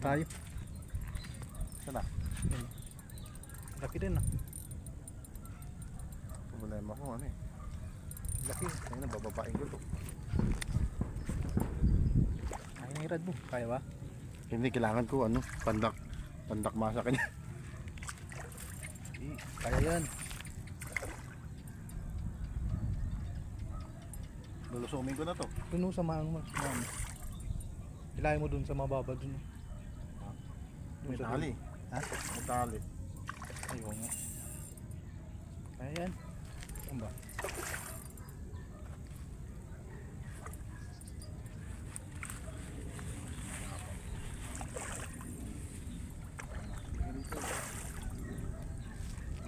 tayo. Sana? Ayun. Laki din ah. Problema ko ano eh. Laki. Ayun na, bababain ko to. Ay, nahirad mo. Kaya ba? Hindi, kailangan ko ano, pandak masa kanya. Kaya yan. Lulusumin ko na to. Doon sa mga ilay mo dun sa mababa dun. May tali. Ha? May tali. Ayun nga. Kaya yan. Saan ba?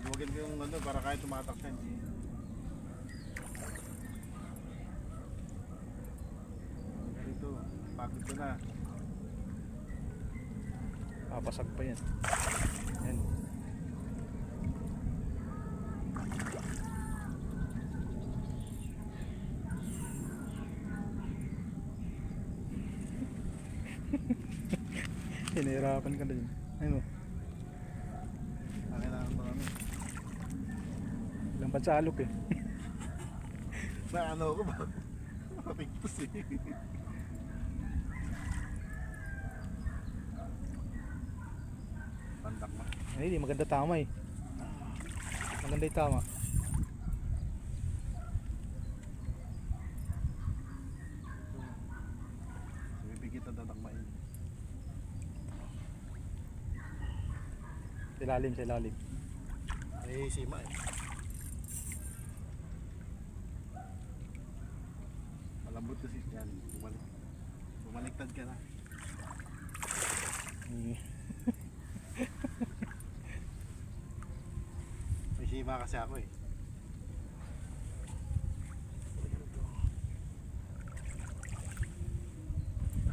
Luwagin ko yung ano para kahit tumatak siya. Dito, bakit ko na. Papasag pa yan. Yan. Hinihirapan ka na dyan. Ayun o. Kailangan ko ano. Ilang pansalok eh. Na ano ko ba? Mapigtos eh. Pandak na. Ay, di maganda tama eh. Maganda yung tama. Bibigit na dadakmain. Sa ilalim. Ay, sima eh. Malambot kasi yan. Bumaliktad ka na. May sima kasi ako eh.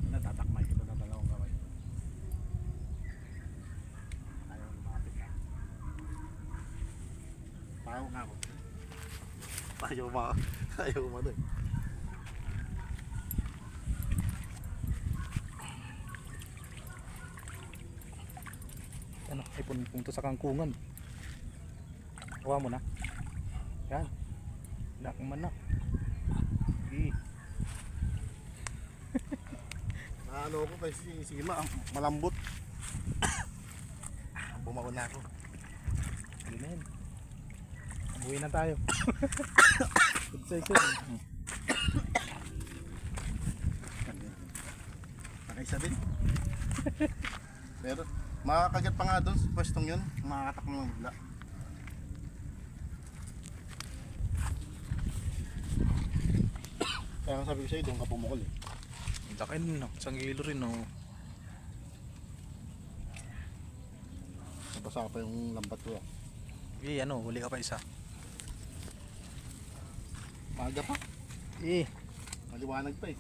Natatakmay kita na dalawang kamay. Ayaw lumapit ka. Pahaw nga ako. Ayaw umano eh. Ano, ay punta sa kangkungan. Kuha mo na. Yan. Nak man na. Ano ko kasi si Sima malambot. Bumaon na ako. Hindi na yan. Umuwi na tayo. Good size yun. Nakaisa din. Pero makakagat pa nga doon sa pwestong yun. Makakatak mo ng bigla. Kaya ang sabi ko sa'yo, doon ka pumukol eh. Ang laki nun, no? Isang kilo rin, no? Nabasa pa yung lambat ko ah. Ano, huli ka pa isa. Maaga pa. Eh, Maliwanag pa eh.